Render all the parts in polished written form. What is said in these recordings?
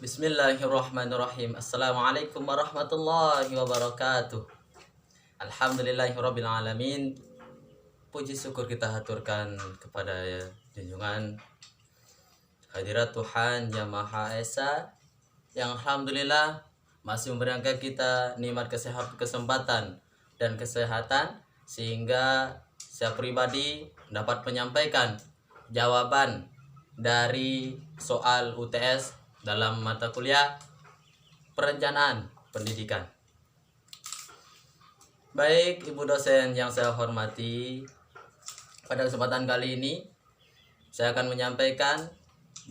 Bismillahirrahmanirrahim. Assalamualaikum warahmatullahi wabarakatuh. Alhamdulillahirabbil alamin. Puji syukur kita haturkan kepada junjungan hadirat Tuhan Yang Maha Esa yang alhamdulillah masih memberikan kita nikmat kesempatan dan kesehatan sehingga saya pribadi dapat menyampaikan jawaban dari soal UTS dalam mata kuliah perencanaan pendidikan. Baik Ibu dosen yang saya hormati, pada kesempatan kali ini saya akan menyampaikan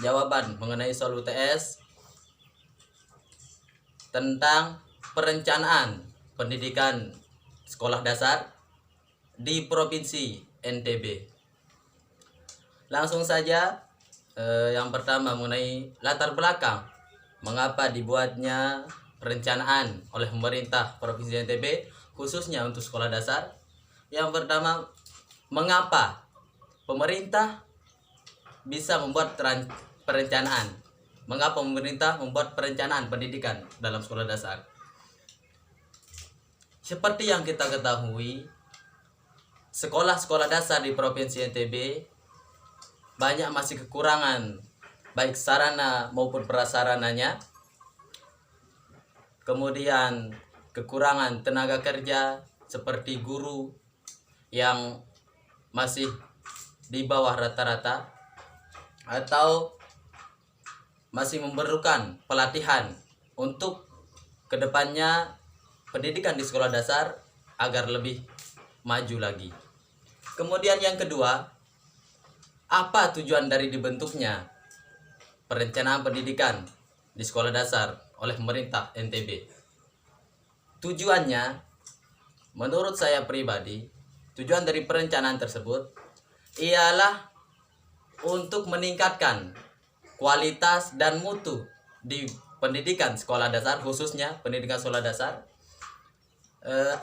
jawaban mengenai soal UTS tentang perencanaan pendidikan sekolah dasar di Provinsi NTB. Langsung saja, yang pertama mengenai latar belakang mengapa dibuatnya perencanaan oleh pemerintah Provinsi NTB khususnya untuk sekolah dasar. Yang pertama, mengapa pemerintah bisa membuat perencanaan? Mengapa pemerintah membuat perencanaan pendidikan dalam sekolah dasar? Seperti yang kita ketahui, sekolah-sekolah dasar di Provinsi NTB banyak masih kekurangan baik sarana maupun prasarananya. Kemudian kekurangan tenaga kerja seperti guru yang masih di bawah rata-rata atau masih memerlukan pelatihan untuk kedepannya pendidikan di sekolah dasar agar lebih maju lagi. Kemudian yang kedua, apa tujuan dari dibentuknya perencanaan pendidikan di sekolah dasar oleh pemerintah NTB? Tujuannya, menurut saya pribadi, tujuan dari perencanaan tersebut ialah untuk meningkatkan kualitas dan mutu di pendidikan sekolah dasar, khususnya pendidikan sekolah dasar,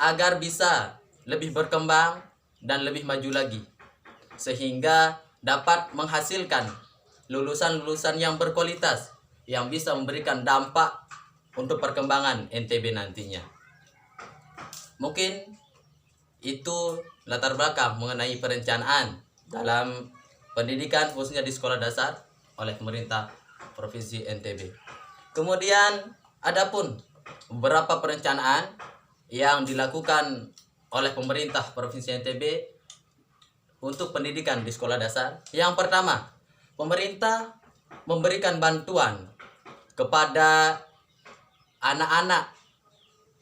agar bisa lebih berkembang dan lebih maju lagi, sehingga dapat menghasilkan lulusan-lulusan yang berkualitas yang bisa memberikan dampak untuk perkembangan NTB nantinya. Mungkin itu latar belakang mengenai perencanaan dalam pendidikan khususnya di sekolah dasar oleh pemerintah Provinsi NTB. Kemudian adapun beberapa perencanaan yang dilakukan oleh pemerintah Provinsi NTB untuk pendidikan di sekolah dasar. Yang pertama, pemerintah memberikan bantuan kepada anak-anak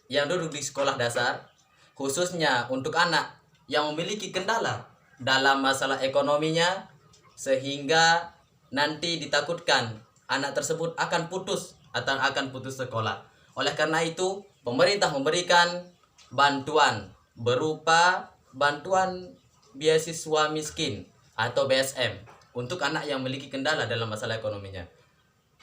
yang duduk di sekolah dasar, khususnya untuk anak yang memiliki kendala dalam masalah ekonominya, sehingga nanti ditakutkan anak tersebut akan putus atau akan putus sekolah. Oleh karena itu, pemerintah memberikan bantuan berupa bantuan beasiswa miskin atau BSM untuk anak yang memiliki kendala dalam masalah ekonominya.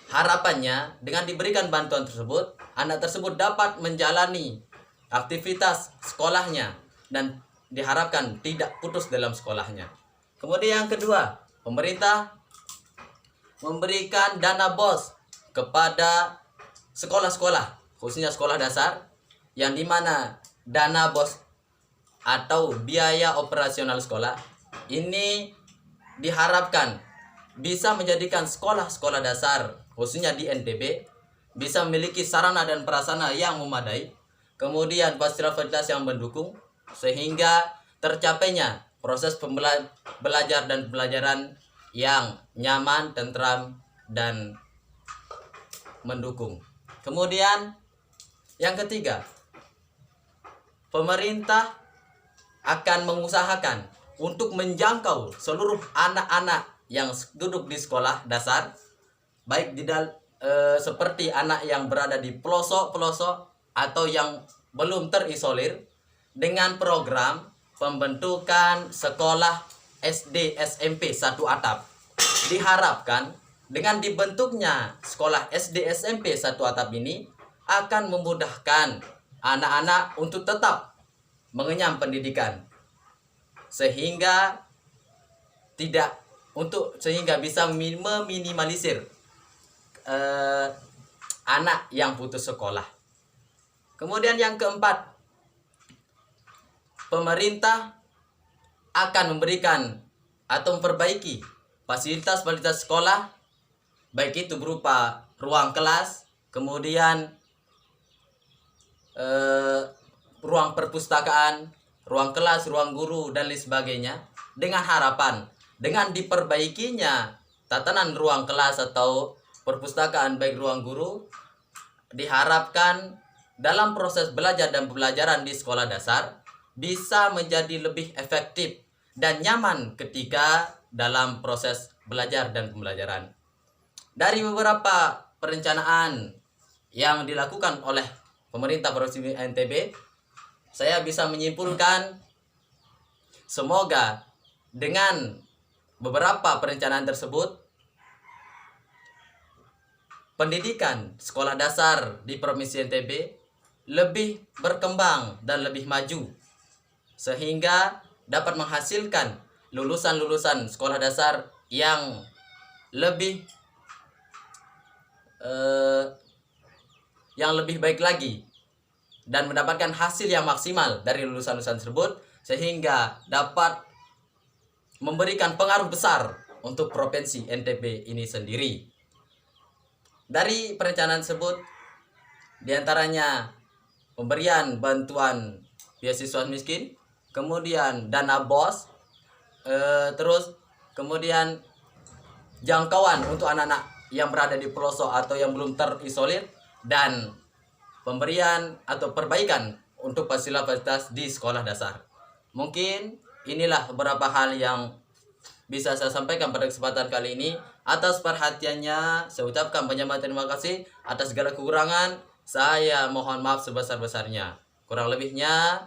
Harapannya dengan diberikan bantuan tersebut, anak tersebut dapat menjalani aktivitas sekolahnya dan diharapkan tidak putus dalam sekolahnya. Kemudian yang kedua, pemerintah memberikan dana BOS kepada sekolah-sekolah, khususnya sekolah dasar, yang dimana dana BOS atau biaya operasional sekolah ini diharapkan bisa menjadikan sekolah-sekolah dasar khususnya di NTB bisa memiliki sarana dan prasarana yang memadai, kemudian fasilitas yang mendukung, sehingga tercapainya proses belajar dan pembelajaran yang nyaman, tentram, dan mendukung. Kemudian yang ketiga, pemerintah akan mengusahakan untuk menjangkau seluruh anak-anak yang duduk di sekolah dasar, baik seperti anak yang berada di pelosok-pelosok atau yang belum terisolir, dengan program pembentukan sekolah SD SMP satu atap. Diharapkan dengan dibentuknya sekolah SD SMP satu atap ini akan memudahkan anak-anak untuk tetap mengenyam pendidikan, sehingga bisa meminimalisir anak yang putus sekolah. Kemudian yang keempat, pemerintah akan memberikan atau memperbaiki fasilitas-fasilitas sekolah, baik itu berupa ruang kelas, kemudian ruang perpustakaan, ruang kelas, ruang guru, dan lain sebagainya, dengan harapan dengan diperbaikinya tatanan ruang kelas atau perpustakaan baik ruang guru, diharapkan dalam proses belajar dan pembelajaran di sekolah dasar bisa menjadi lebih efektif dan nyaman ketika dalam proses belajar dan pembelajaran. Dari beberapa perencanaan yang dilakukan oleh pemerintah Provinsi NTB, saya bisa menyimpulkan semoga dengan beberapa perencanaan tersebut, pendidikan sekolah dasar di Provinsi NTB lebih berkembang dan lebih maju, sehingga dapat menghasilkan lulusan-lulusan sekolah dasar yang lebih baik lagi dan mendapatkan hasil yang maksimal dari lulusan-lulusan tersebut, sehingga dapat memberikan pengaruh besar untuk Provinsi NTB ini sendiri. Dari perencanaan tersebut, diantaranya pemberian bantuan beasiswa miskin, kemudian dana BOS, terus kemudian jangkauan untuk anak-anak yang berada di pelosok atau yang belum terisolir, dan pemberian atau perbaikan untuk fasilitas di sekolah dasar. Mungkin inilah beberapa hal yang bisa saya sampaikan pada kesempatan kali ini. Atas perhatiannya, saya ucapkan banyak terima kasih. Atas segala kekurangan, saya mohon maaf sebesar-besarnya. Kurang lebihnya,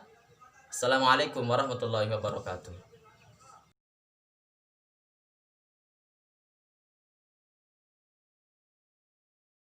Assalamualaikum warahmatullahi wabarakatuh.